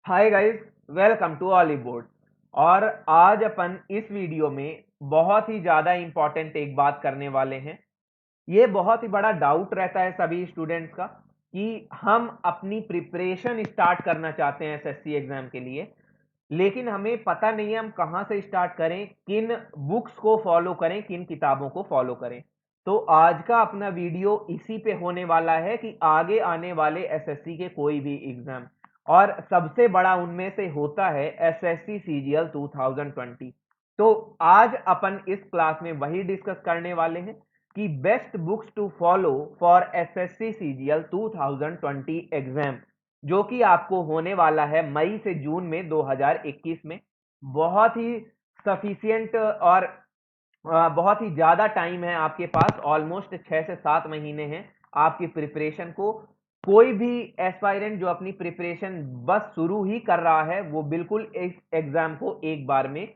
Hi guys, welcome to Oliveboard. और आज अपन इस वीडियो में बहुत ही ज्यादा इंपॉर्टेंट एक बात करने वाले हैं। ये बहुत ही बड़ा डाउट रहता है सभी स्टूडेंट्स का कि हम अपनी प्रिपरेशन स्टार्ट करना चाहते हैं एसएससी एग्जाम के लिए, लेकिन हमें पता नहीं है हम कहाँ से स्टार्ट करें, किन बुक्स को फॉलो करें, किन किताबों को फॉलो करें। तो आज का अपना वीडियो इसी पे होने वाला है कि आगे आने वाले एसएससी के कोई भी एग्जाम, और सबसे बड़ा उनमें से होता है एसएससी सीजीएल 2020। तो आज अपन इस क्लास में वही डिस्कस करने वाले हैं कि best books to follow for SSC CGL 2020 exam, जो कि आपको होने वाला है मई से जून में 2021 में। बहुत ही सफिशियंट और बहुत ही ज्यादा टाइम है आपके पास, ऑलमोस्ट 6 से 7 महीने हैं आपकी प्रिपरेशन को। कोई भी एस्पायरेंट जो अपनी प्रिपरेशन बस शुरू ही कर रहा है वो बिल्कुल इस एग्जाम को एक बार में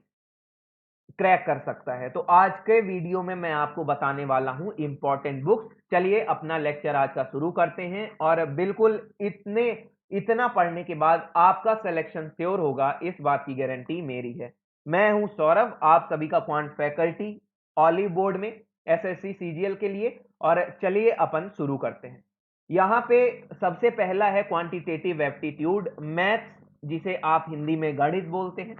क्रैक कर सकता है। तो आज के वीडियो में मैं आपको बताने वाला हूं इंपॉर्टेंट बुक्स। चलिए अपना लेक्चर आज का शुरू करते हैं, और बिल्कुल इतना पढ़ने के बाद आपका सिलेक्शन श्योर होगा, इस बात की गारंटी मेरी है। मैं हूं सौरभ, आप सभी का क्वांट फैकल्टी ऑलिव बोर्ड में एसएससी सीजीएल के लिए। और चलिए अपन शुरू करते हैं। यहाँ पे सबसे पहला है क्वांटिटेटिव एप्टीट्यूड मैथ्स, जिसे आप हिंदी में गणित बोलते हैं।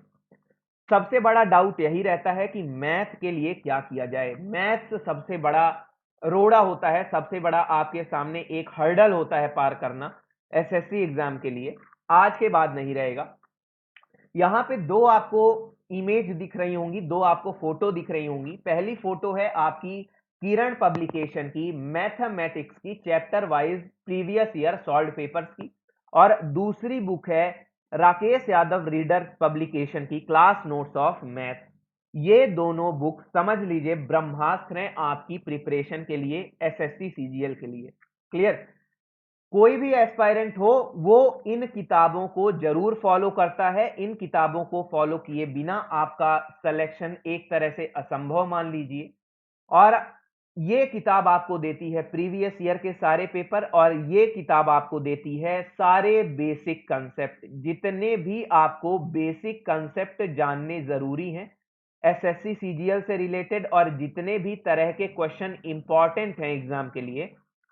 सबसे बड़ा डाउट यही रहता है कि मैथ के लिए क्या किया जाए। मैथ्स सबसे बड़ा रोड़ा होता है, सबसे बड़ा आपके सामने एक हर्डल होता है पार करना एसएससी एग्जाम के लिए। आज के बाद नहीं रहेगा। यहाँ पे दो आपको इमेज दिख रही होंगी, दो आपको फोटो दिख रही होंगी। पहली फोटो है आपकी किरण पब्लिकेशन की मैथमेटिक्स की chapter wise previous year solve papers की, और दूसरी बुक है राकेश यादव रीडर पब्लिकेशन की क्लास नोट्स ऑफ मैथ। ये दोनों बुक समझ लीजिए ब्रह्मास्त्र हैं आपकी प्रिपरेशन के लिए, एसएससी सीजीएल के लिए। क्लियर? कोई भी एस्पायरेंट हो वो इन किताबों को जरूर फॉलो करता है। इन किताबों को फॉलो किए बिना आपका सिलेक्शन एक तरह से असंभव मान लीजिए। और ये किताब आपको देती है प्रीवियस ईयर के सारे पेपर, और ये किताब आपको देती है सारे बेसिक कंसेप्ट। जितने भी आपको बेसिक कंसेप्ट जानने जरूरी हैं एसएससी सीजीएल से रिलेटेड, और जितने भी तरह के क्वेश्चन इंपॉर्टेंट हैं एग्जाम के लिए,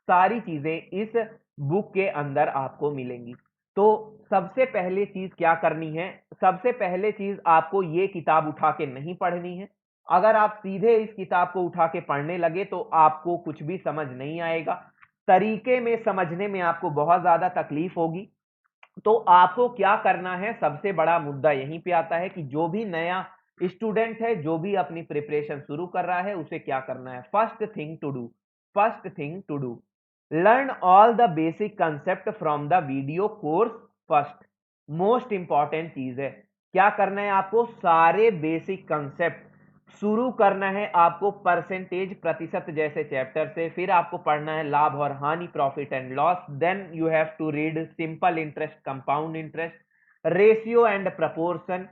सारी चीजें इस बुक के अंदर आपको मिलेंगी। तो सबसे पहले चीज क्या करनी है? सबसे पहले चीज आपको ये किताब उठा के नहीं पढ़नी है। अगर आप सीधे इस किताब को उठा के पढ़ने लगे तो आपको कुछ भी समझ नहीं आएगा, तरीके में समझने में आपको बहुत ज्यादा तकलीफ होगी। तो आपको क्या करना है? सबसे बड़ा मुद्दा यहीं पे आता है कि जो भी नया स्टूडेंट है, जो भी अपनी प्रिपरेशन शुरू कर रहा है, उसे क्या करना है? First thing to do learn all the basic concept from the video course first. Most important चीज है, क्या करना है आपको? सारे बेसिक कंसेप्ट शुरू करना है आपको परसेंटेज प्रतिशत जैसे चैप्टर से। फिर आपको पढ़ना है लाभ और हानि, profit and loss. Then you have to read simple interest, compound interest, ratio and proportion,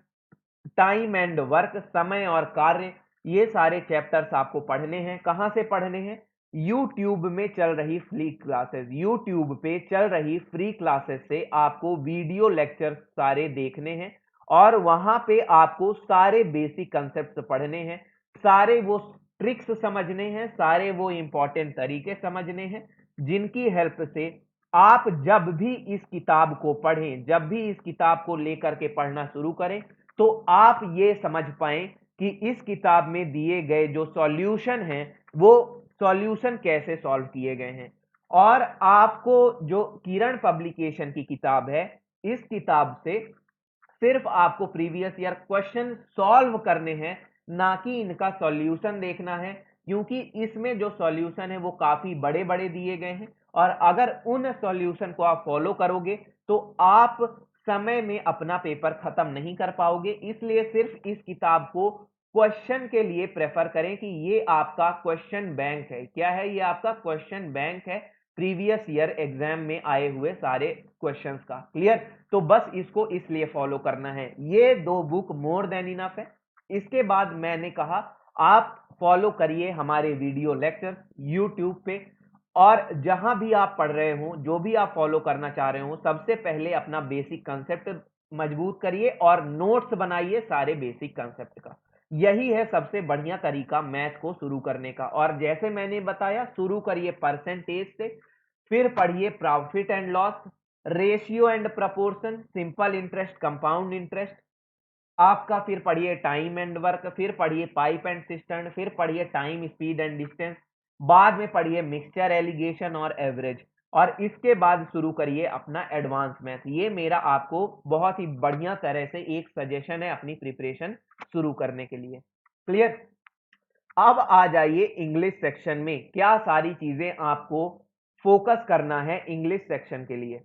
time and work, समय और कार्य। ये सारे चैप्टर्स आपको पढ़ने हैं। कहां से पढ़ने हैं? यूट्यूब में चल रही फ्री क्लासेस, यूट्यूब पे चल रही फ्री क्लासेस से आपको वीडियो लेक्चर सारे देखने हैं, और वहां पे आपको सारे बेसिक कंसेप्ट पढ़ने हैं, सारे वो ट्रिक्स समझने हैं, सारे वो इंपॉर्टेंट तरीके समझने हैं, जिनकी हेल्प से आप जब भी इस किताब को पढ़ें, जब भी इस किताब को लेकर के पढ़ना शुरू करें, तो आप ये समझ पाएं कि इस किताब में दिए गए जो सॉल्यूशन हैं वो सॉल्यूशन कैसे सॉल्व किए गए हैं। और आपको जो किरण पब्लिकेशन की किताब है, इस किताब से सिर्फ आपको प्रीवियस ईयर क्वेश्चन सॉल्व करने हैं, ना कि इनका सॉल्यूशन देखना है, क्योंकि इसमें जो सॉल्यूशन है वो काफी बड़े बड़े दिए गए हैं, और अगर उन सॉल्यूशन को आप फॉलो करोगे तो आप समय में अपना पेपर खत्म नहीं कर पाओगे। इसलिए सिर्फ इस किताब को क्वेश्चन के लिए प्रेफर करें कि ये आपका क्वेश्चन बैंक है। क्या है? ये आपका क्वेश्चन बैंक है, प्रीवियस ईयर एग्जाम में आए हुए सारे क्वेश्चंस का। क्लियर? तो बस इसको इसलिए फॉलो करना है। ये दो बुक मोर देन इनफ है। इसके बाद मैंने कहा आप फॉलो करिए हमारे वीडियो लेक्चर यूट्यूब पे, और जहां भी आप पढ़ रहे हो, जो भी आप फॉलो करना चाह रहे हो, सबसे पहले अपना बेसिक कंसेप्ट मजबूत करिए और नोट्स बनाइए सारे बेसिक कंसेप्ट का। यही है सबसे बढ़िया तरीका मैथ को शुरू करने का। और जैसे मैंने बताया, शुरू करिए परसेंटेज से, फिर पढ़िए profit and loss, ratio and proportion, simple interest, compound interest आपका, फिर पढ़िए टाइम एंड वर्क, फिर पढ़िए पाइप एंड सिस्टर्न, फिर पढ़िए टाइम स्पीड एंड डिस्टेंस, बाद में पढ़िए मिक्सचर एलिगेशन और एवरेज, और इसके बाद शुरू करिए अपना एडवांस मैथ। ये मेरा आपको बहुत ही बढ़िया तरह से एक सजेशन है अपनी प्रिपरेशन शुरू करने के लिए। क्लियर? अब आ जाइए इंग्लिश सेक्शन में, क्या सारी चीजें आपको फोकस करना है इंग्लिश सेक्शन के लिए।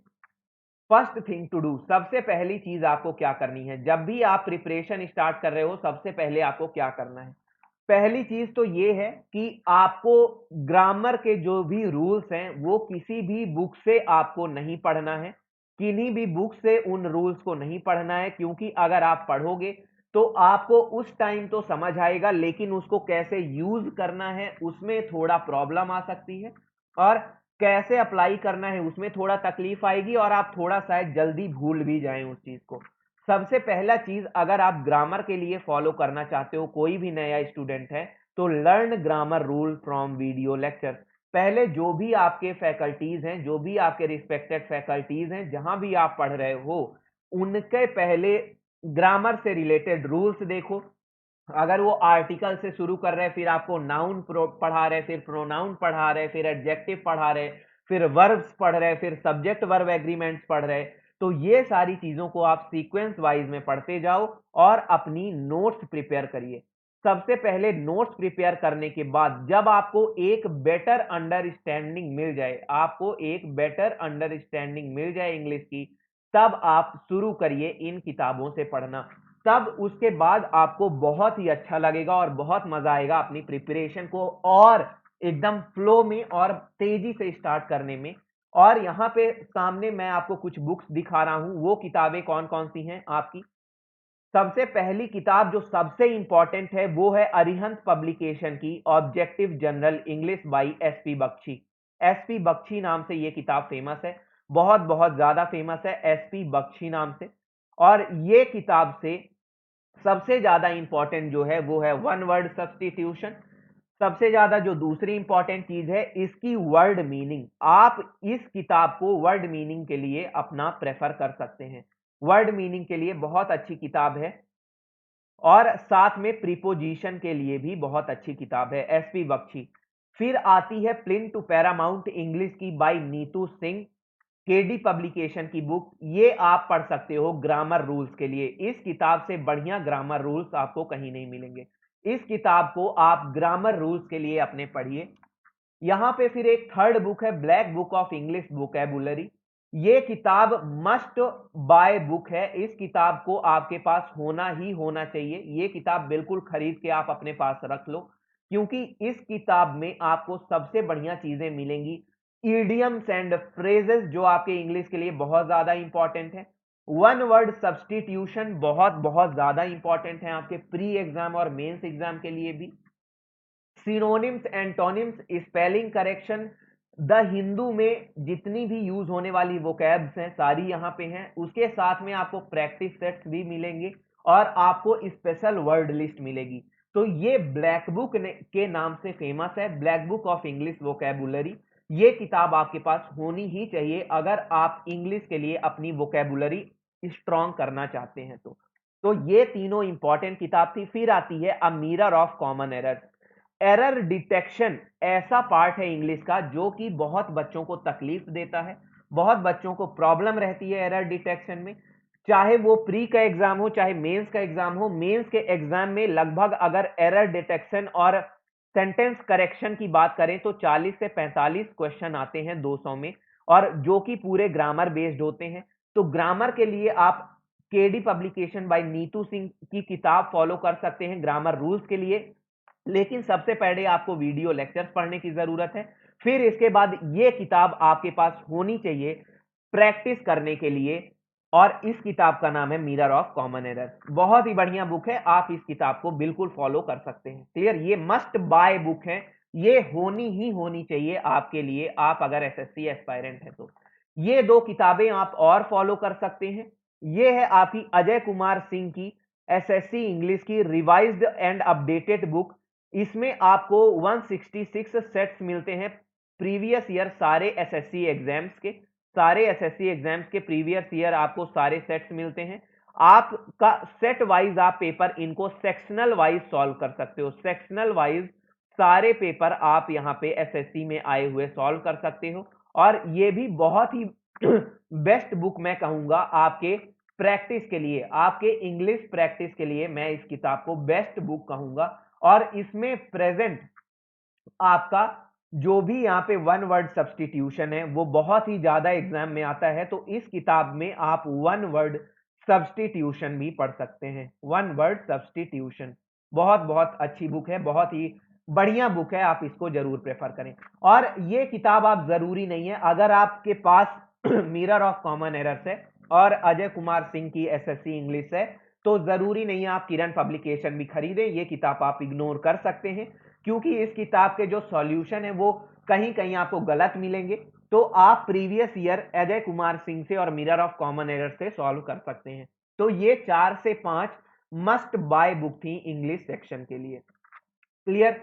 फर्स्ट थिंग टू डू, सबसे पहली चीज आपको क्या करनी है, जब भी आप प्रिपरेशन स्टार्ट कर रहे हो सबसे पहले आपको क्या करना है। पहली चीज तो ये है कि आपको ग्रामर के जो भी रूल्स हैं वो किसी भी बुक से आपको नहीं पढ़ना है, किन्हीं भी बुक से उन रूल्स को नहीं पढ़ना है, क्योंकि अगर आप पढ़ोगे तो आपको उस टाइम तो समझ आएगा, लेकिन उसको कैसे यूज करना है उसमें थोड़ा प्रॉब्लम आ सकती है, और कैसे अप्लाई करना है उसमें थोड़ा तकलीफ आएगी, और आप थोड़ा शायद जल्दी भूल भी जाएं उस चीज को। सबसे पहला चीज, अगर आप ग्रामर के लिए फॉलो करना चाहते हो, कोई भी नया स्टूडेंट है, तो learn grammar rule from video lecture. पहले जो भी आपके फैकल्टीज हैं, जो भी आपके रिस्पेक्टेड फैकल्टीज हैं, जहां भी आप पढ़ रहे हो, उनके पहले ग्रामर से रिलेटेड रूल्स देखो। अगर वो आर्टिकल से शुरू कर रहे हैं, फिर आपको नाउन पढ़ा रहे, फिर प्रोनाउन पढ़ा रहे, फिर एडजेक्टिव पढ़ा रहे, फिर वर्ब्स पढ़ रहे, फिर सब्जेक्ट वर्ब एग्रीमेंट्स पढ़ रहे, तो ये सारी चीजों को आप सीक्वेंस वाइज में पढ़ते जाओ और अपनी नोट्स प्रिपेयर करिए। सबसे पहले नोट्स प्रिपेयर करने के बाद जब आपको एक बेटर अंडरस्टैंडिंग मिल जाए, आपको एक बेटर अंडरस्टैंडिंग मिल जाए इंग्लिश की, तब आप शुरू करिए इन किताबों से पढ़ना। तब उसके बाद आपको बहुत ही अच्छा लगेगा और बहुत मजा आएगा अपनी प्रिपरेशन को और एकदम फ्लो में और तेजी से स्टार्ट करने में। और यहाँ पे सामने मैं आपको कुछ बुक्स दिखा रहा हूं, वो किताबें कौन कौन सी हैं आपकी। सबसे पहली किताब जो सबसे इंपॉर्टेंट है वो है अरिहंत पब्लिकेशन की objective general English by SP Bakshi. SP Bakshi नाम से ये किताब फेमस है, बहुत बहुत ज्यादा फेमस है एसपी बख्शी नाम से। और ये किताब से सबसे ज्यादा इंपॉर्टेंट जो है वो है वन वर्ड सब्स्टिट्यूशन। सबसे ज्यादा जो दूसरी इंपॉर्टेंट चीज है इसकी वर्ड मीनिंग। आप इस किताब को वर्ड मीनिंग के लिए अपना प्रेफर कर सकते हैं, वर्ड मीनिंग के लिए बहुत अच्छी किताब है, और साथ में प्रीपोजिशन के लिए भी बहुत अच्छी किताब है एसपी बख्शी। फिर आती है प्लिन टू पैरामाउंट इंग्लिश की by Neetu Singh, KD publication की बुक। ये आप पढ़ सकते हो ग्रामर रूल्स के लिए। इस किताब से बढ़िया ग्रामर रूल्स आपको कहीं नहीं मिलेंगे। इस किताब को आप ग्रामर रूल्स के लिए अपने पढ़िए। यहां पे फिर एक थर्ड बुक है black book of English vocabulary. ये किताब मस्ट बाय बुक है, इस किताब को आपके पास होना ही होना चाहिए। ये किताब बिल्कुल खरीद के आप अपने पास रख लो, क्योंकि इस किताब में आपको सबसे बढ़िया चीजें मिलेंगी। इडियम्स एंड फ्रेजेस जो आपके इंग्लिश के लिए बहुत ज्यादा इंपॉर्टेंट है। वन वर्ड सब्स्टिट्यूशन बहुत बहुत ज्यादा इंपॉर्टेंट है आपके प्री एग्जाम और मेंस एग्जाम के लिए भी। Synonyms, antonyms, spelling correction, the Hindu में जितनी भी यूज होने वाली वोकैब्स हैं सारी यहाँ पे हैं। उसके साथ में आपको प्रैक्टिस सेट्स भी मिलेंगे और आपको स्पेशल वर्ड लिस्ट मिलेगी। तो ये ब्लैक बुक के नाम से फेमस है, black book of English vocabulary. ये किताब आपके पास होनी ही चाहिए अगर आप इंग्लिश के लिए अपनी वोकैबुलरी स्ट्रॉन्ग करना चाहते हैं तो ये तीनों इंपॉर्टेंट किताब थी। फिर आती है a mirror of common error. Error detection ऐसा पार्ट है इंग्लिश का जो कि बहुत बच्चों को तकलीफ देता है, बहुत बच्चों को प्रॉब्लम रहती है एरर डिटेक्शन में। चाहे वो प्री का एग्जाम हो चाहे मेंस का एग्जाम हो, मेंस के एग्जाम में लगभग अगर एरर डिटेक्शन और सेंटेंस करेक्शन की बात करें तो 40 से 45 क्वेश्चन आते हैं 200 में, और जो कि पूरे ग्रामर बेस्ड होते हैं। तो ग्रामर के लिए आप KD publication by Neetu Singh की किताब फॉलो कर सकते हैं ग्रामर रूल्स के लिए, लेकिन सबसे पहले आपको वीडियो लेक्चर्स पढ़ने की जरूरत है। फिर इसके बाद ये किताब आपके पास होनी चाहिए प्रैक्टिस करने के लिए, और इस किताब का नाम है मिरर ऑफ कॉमन एरर। बहुत ही बढ़िया बुक है, आप इस किताब को बिल्कुल फॉलो कर सकते हैं। क्लियर? ये मस्ट बाय बुक है, ये होनी ही होनी चाहिए आपके लिए, आप अगर एसएससी एस्पायरेंट है तो। ये दो किताबें आप और फॉलो कर सकते हैं। ये है आपकी अजय कुमार सिंह की एसएससी इंग्लिश की रिवाइज्ड एंड अपडेटेड बुक। इसमें आपको 166 सेट्स मिलते हैं प्रीवियस ईयर सारे एसएससी एग्जाम्स के। सारे एसएससी एग्जाम्स के प्रीवियस ईयर आपको सारे सेट्स मिलते हैं। आपका सेट वाइज आप पेपर इनको सेक्शनल वाइज सॉल्व कर सकते हो। सेक्शनल वाइज सारे पेपर आप यहाँ पे एसएससी में आए हुए सॉल्व कर सकते हो। और ये भी बहुत ही बेस्ट बुक मैं कहूंगा आपके प्रैक्टिस के लिए, आपके इंग्लिश प्रैक्टिस के लिए मैं इस किताब को बेस्ट बुक कहूंगा। और इसमें प्रेजेंट आपका जो भी यहाँ पे वन वर्ड सब्स्टिट्यूशन है वो बहुत ही ज्यादा एग्जाम में आता है, तो इस किताब में आप वन वर्ड सब्स्टिट्यूशन भी पढ़ सकते हैं। वन वर्ड सब्स्टिट्यूशन बहुत बहुत अच्छी बुक है, बहुत ही बढ़िया बुक है, आप इसको जरूर प्रेफर करें। और ये किताब आप जरूरी नहीं है, अगर आपके पास मिरर ऑफ कॉमन एरर्स है और अजय कुमार सिंह की एसएससी इंग्लिश है, तो जरूरी नहीं है आप किरण पब्लिकेशन भी खरीदें। ये किताब आप इग्नोर कर सकते हैं, क्योंकि इस किताब के जो सॉल्यूशन है वो कहीं कहीं आपको गलत मिलेंगे। तो आप प्रीवियस ईयर अजय कुमार सिंह से और मिरर ऑफ कॉमन एरर से सॉल्व कर सकते हैं। तो ये 4 से 5 मस्ट बाय बुक थी इंग्लिश सेक्शन के लिए। क्लियर।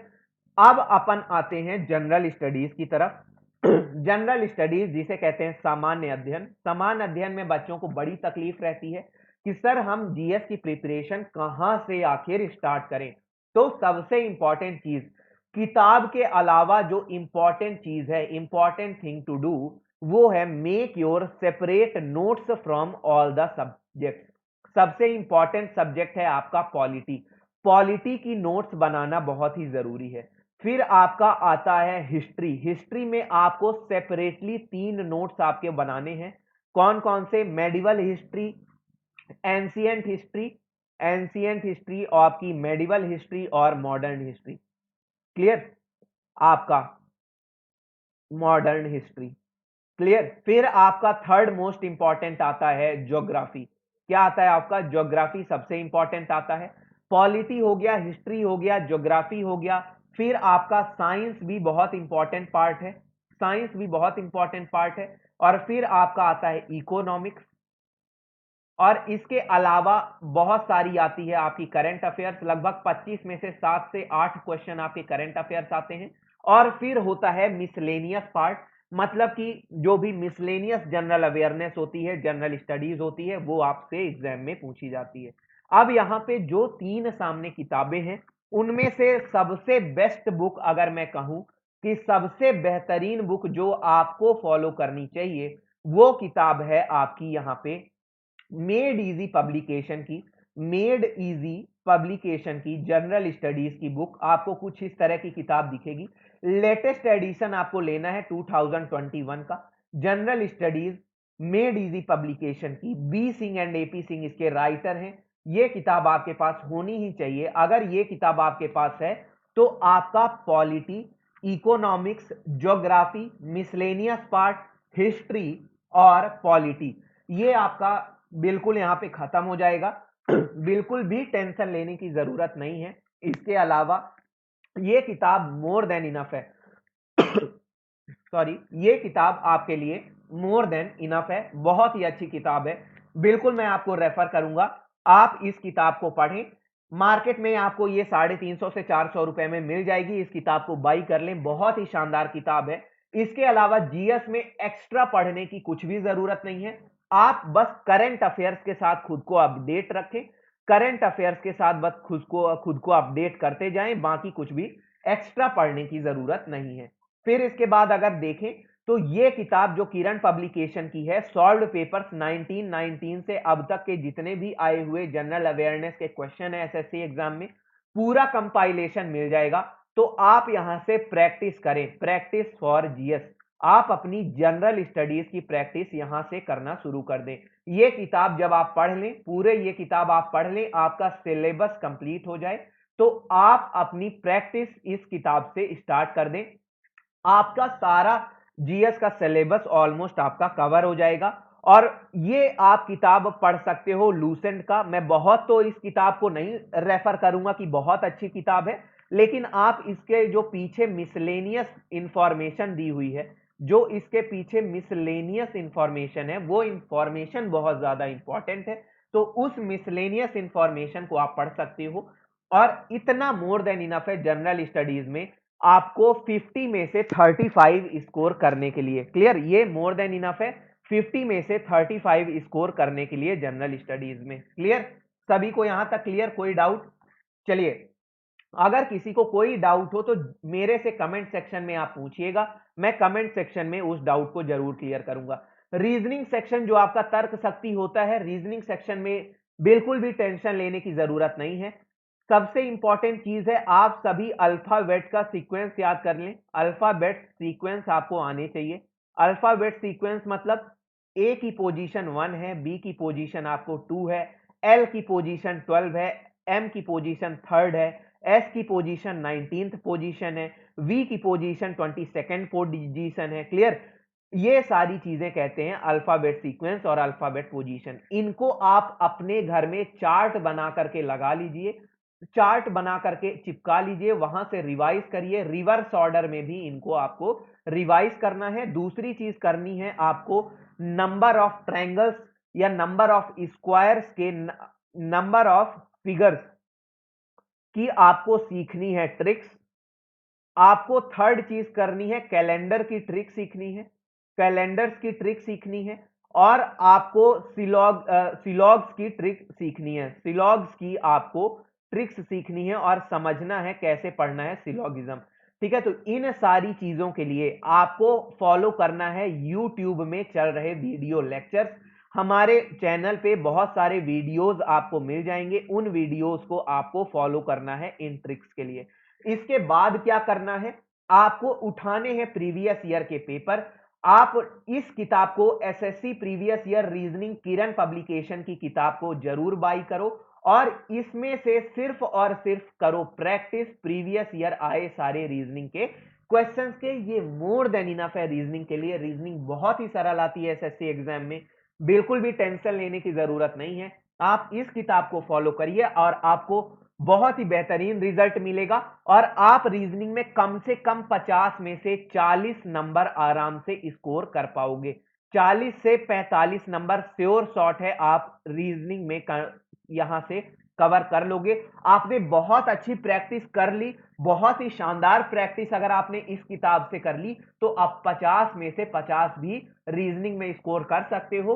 अब अपन आते हैं जनरल स्टडीज की तरफ। जनरल स्टडीज जिसे कहते हैं सामान्य अध्ययन। सामान्य अध्ययन में बच्चों को बड़ी तकलीफ रहती है कि सर हम जीएस की प्रिपरेशन कहां से आखिर स्टार्ट करें। तो सबसे इंपॉर्टेंट चीज, किताब के अलावा जो इंपॉर्टेंट चीज है, इंपॉर्टेंट थिंग टू डू, वो है make your separate notes from all the subject. सबसे इंपॉर्टेंट सब्जेक्ट है आपका पॉलिटी। पॉलिटी की नोट्स बनाना बहुत ही जरूरी है। फिर आपका आता है हिस्ट्री। हिस्ट्री में आपको सेपरेटली 3 नोट्स आपके बनाने हैं। कौन कौन से? Medieval history, ancient history, ancient history और आपकी मेडिवल हिस्ट्री और मॉडर्न हिस्ट्री। क्लियर। आपका मॉडर्न हिस्ट्री। क्लियर। फिर आपका थर्ड मोस्ट इंपॉर्टेंट आता है ज्योग्राफी। क्या आता है आपका? ज्योग्राफी सबसे इंपॉर्टेंट आता है। पॉलिटी हो गया, हिस्ट्री हो गया, ज्योग्राफी हो गया। फिर आपका साइंस भी बहुत इंपॉर्टेंट पार्ट है। साइंस भी बहुत इंपॉर्टेंट पार्ट है। और फिर आपका आता है इकोनॉमिक्स। और इसके अलावा बहुत सारी आती है आपकी करंट अफेयर्स। लगभग 25 में से 7 से 8 क्वेश्चन आपके करंट अफेयर्स आते हैं। और फिर होता है मिसलेनियस पार्ट, मतलब कि जो भी मिसलेनियस जनरल अवेयरनेस होती है, जनरल स्टडीज होती है, वो आपसे एग्जाम में पूछी जाती है। अब यहाँ पे जो 3 सामने किताबें हैं, उनमें से सबसे बेस्ट बुक अगर मैं कहूं कि सबसे बेहतरीन बुक जो आपको फॉलो करनी चाहिए, वो किताब है आपकी यहाँ पे मेड इजी पब्लिकेशन की। मेड इजी पब्लिकेशन की जनरल स्टडीज की बुक आपको कुछ इस तरह की किताब दिखेगी। लेटेस्ट एडिशन आपको लेना है 2021 का। General studies made easy publication की, B Singh and AP Singh इसके राइटर हैं। ये किताब आपके पास होनी ही चाहिए। अगर ये किताब आपके पास है तो आपका polity, economics, geography, miscellaneous part, history और पॉलिटी, ये आपका बिल्कुल यहां पे खत्म हो जाएगा। बिल्कुल भी टेंशन लेने की जरूरत नहीं है। इसके अलावा ये किताब मोर देन इनफ है। सॉरी, ये किताब आपके लिए मोर देन इनफ है। बहुत ही अच्छी किताब है। बिल्कुल मैं आपको रेफर करूंगा, आप इस किताब को पढ़ें। मार्केट में आपको ये 350 से 400 रुपए में मिल जाएगी। इस किताब को बाई कर लें, बहुत ही शानदार किताब है। इसके अलावा जीएस में एक्स्ट्रा पढ़ने की कुछ भी जरूरत नहीं है। आप बस करंट अफेयर्स के साथ खुद को अपडेट रखें। करंट अफेयर्स के साथ बस खुद को अपडेट करते जाएं, बाकी कुछ भी एक्स्ट्रा पढ़ने की जरूरत नहीं है। फिर इसके बाद अगर देखें तो ये किताब जो किरण पब्लिकेशन की है, सॉल्व्ड पेपर्स 1919 से अब तक के जितने भी आए हुए जनरल अवेयरनेस के क्वेश्चन है एसएससी एग्जाम में, पूरा कंपाइलेशन मिल जाएगा। तो आप यहां से प्रैक्टिस करें, प्रैक्टिस फॉर जीएस। आप अपनी जनरल स्टडीज की प्रैक्टिस यहां से करना शुरू कर दें। ये किताब जब आप पढ़ लें, पूरे ये किताब आप पढ़ लें, आपका सिलेबस कंप्लीट हो जाए, तो आप अपनी प्रैक्टिस इस किताब से स्टार्ट कर दें। आपका सारा जीएस का सिलेबस ऑलमोस्ट आपका कवर हो जाएगा। और ये आप किताब पढ़ सकते हो लूसेंट का। मैं बहुत तो इस किताब को नहीं रेफर करूंगा कि बहुत अच्छी किताब है, लेकिन आप इसके जो पीछे मिसलेनियस इंफॉर्मेशन दी हुई है जो इसके पीछे मिसलेनियस इंफॉर्मेशन है, वो इंफॉर्मेशन बहुत ज्यादा इंपॉर्टेंट है। तो उस मिसलेनियस इंफॉर्मेशन को आप पढ़ सकते हो, और इतना मोर देन इनफ है जनरल स्टडीज में आपको 50 में से 35 स्कोर करने के लिए। क्लियर, ये मोर देन इनफ है 50 में से 35 स्कोर करने के लिए जनरल स्टडीज में। क्लियर, सभी को यहां तक क्लियर? कोई डाउट? चलिए, अगर किसी को कोई डाउट हो तो मेरे से कमेंट सेक्शन में आप पूछिएगा, मैं कमेंट सेक्शन में उस डाउट को जरूर क्लियर करूंगा। रीजनिंग सेक्शन जो आपका तर्क शक्ति होता है, रीजनिंग सेक्शन में बिल्कुल भी टेंशन लेने की जरूरत नहीं है। सबसे इंपॉर्टेंट चीज है, आप सभी अल्फाबेट का सीक्वेंस याद कर लें। अल्फाबेट सीक्वेंस आपको आने चाहिए। अल्फाबेट सीक्वेंस मतलब ए की पोजीशन 1 है, बी की पोजीशन आपको 2 है, एल की पोजीशन 12 है, एम की पोजीशन 3rd है, एस की पोजीशन 19th पोजीशन है, वी की पोजीशन 22nd पोजीशन है। क्लियर, ये सारी चीजें कहते हैं अल्फाबेट सीक्वेंस और अल्फाबेट पोजीशन। इनको आप अपने घर में चार्ट बना करके लगा लीजिए, चार्ट बना करके चिपका लीजिए, वहां से रिवाइज करिए। रिवर्स ऑर्डर में भी इनको आपको रिवाइज करना है। दूसरी चीज करनी है आपको, नंबर ऑफ ट्रायंगल्स या नंबर ऑफ स्क्वायर्स के नंबर ऑफ फिगर्स की आपको सीखनी है ट्रिक्स। आपको थर्ड चीज करनी है, कैलेंडर की ट्रिक सीखनी है, कैलेंडर्स की ट्रिक सीखनी है, और आपको सिलॉग्स की ट्रिक सीखनी है। सिलॉग्स की आपको ट्रिक्स सीखनी है और समझना है कैसे पढ़ना है सिलॉगिज्म। ठीक है, तो इन सारी चीजों के लिए आपको फॉलो करना है यूट्यूब में चल रहे वीडियो लेक्चर्स। हमारे चैनल पे बहुत सारे वीडियोस आपको मिल जाएंगे, उन वीडियोस को आपको फॉलो करना है इन ट्रिक्स के लिए। इसके बाद क्या करना है, आपको उठाने हैं प्रीवियस ईयर के पेपर। आप इस किताब को, एसएससी प्रीवियस ईयर रीजनिंग किरण पब्लिकेशन की किताब को जरूर बाई करो, और इसमें से सिर्फ और सिर्फ करो प्रैक्टिस प्रीवियस ईयर आए सारे रीजनिंग के क्वेश्चंस के। ये मोर देन इनफ है रीजनिंग के लिए। रीजनिंग बहुत ही सरल आती है एसएससी एग्जाम में, बिल्कुल भी टेंशन लेने की जरूरत नहीं है। आप इस किताब को फॉलो करिए और आपको बहुत ही बेहतरीन रिजल्ट मिलेगा, और आप रीजनिंग में कम से कम 50 में से 40 नंबर आराम से स्कोर कर पाओगे। 40 से 45 नंबर श्योर शॉट है, आप रीजनिंग में यहां से कवर कर लोगे। आपने बहुत अच्छी प्रैक्टिस कर ली, बहुत ही शानदार प्रैक्टिस अगर आपने इस किताब से कर ली, तो आप 50 में से 50 भी रीजनिंग में स्कोर कर सकते हो,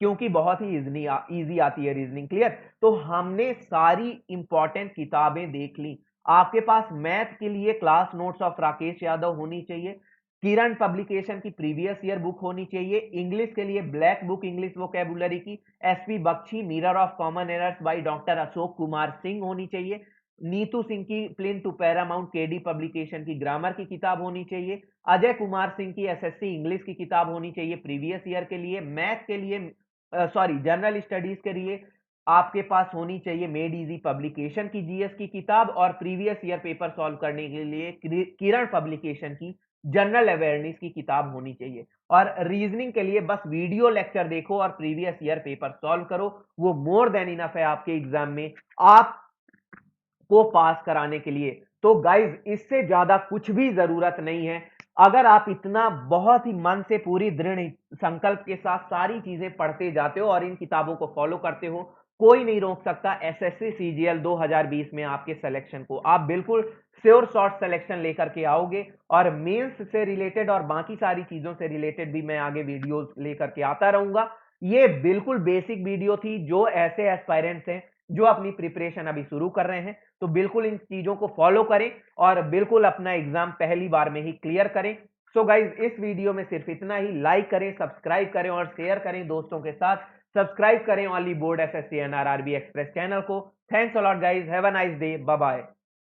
क्योंकि बहुत ही इजी आती है रीजनिंग। क्लियर, तो हमने सारी इंपॉर्टेंट किताबें देख ली। आपके पास मैथ के लिए class notes of Rakesh Yadav होनी चाहिए, किरण पब्लिकेशन की प्रीवियस ईयर बुक होनी चाहिए, इंग्लिश के लिए ब्लैक बुक इंग्लिश वोकैबुलरी की SP Bakshi mirror of common errors by doctor Ashok Kumar Singh होनी चाहिए, नीतू सिंह की plain to paramount KD publication की ग्रामर की किताब होनी चाहिए, अजय कुमार सिंह की एसएससी इंग्लिश की किताब होनी चाहिए प्रीवियस ईयर के लिए। मैथ के लिए, सॉरी, जनरल स्टडीज के लिए आपके पास होनी चाहिए मेड इजी पब्लिकेशन की जीएस की किताब, और प्रीवियस ईयर पेपर सॉल्व करने के लिए किरण पब्लिकेशन की जनरल अवेयरनेस की किताब होनी चाहिए। और रीजनिंग के लिए बस वीडियो लेक्चर देखो और प्रीवियस ईयर पेपर सॉल्व करो, वो मोर देन इनफ है आपके एग्जाम में आपको पास कराने के लिए। तो गाइज, इससे ज्यादा कुछ भी जरूरत नहीं है। अगर आप इतना बहुत ही मन से पूरी दृढ़ संकल्प के साथ सारी चीजें पढ़ते जाते हो और इन किताबों को फॉलो करते हो, कोई नहीं रोक सकता एसएससी सीजीएल 2020 में आपके सिलेक्शन को। आप बिल्कुल श्योर शॉर्ट सिलेक्शन लेकर के आओगे, और मेंस से रिलेटेड और बाकी सारी चीजों से रिलेटेड भी मैं आगे वीडियोस लेकर के आता रहूंगा। ये बिल्कुल बेसिक वीडियो थी, जो ऐसे एस्पायरेंट्स हैं जो अपनी प्रिपरेशन अभी शुरू कर रहे हैं, तो बिल्कुल इन चीजों को फॉलो करें और बिल्कुल अपना एग्जाम पहली बार में ही क्लियर करें। सो गाइज, इस वीडियो में सिर्फ इतना ही। लाइक करें, सब्सक्राइब करें और शेयर करें दोस्तों के साथ। सब्सक्राइब करें only board SSC and RRB express channel को। Thanks a lot guys, have a nice day, bye bye.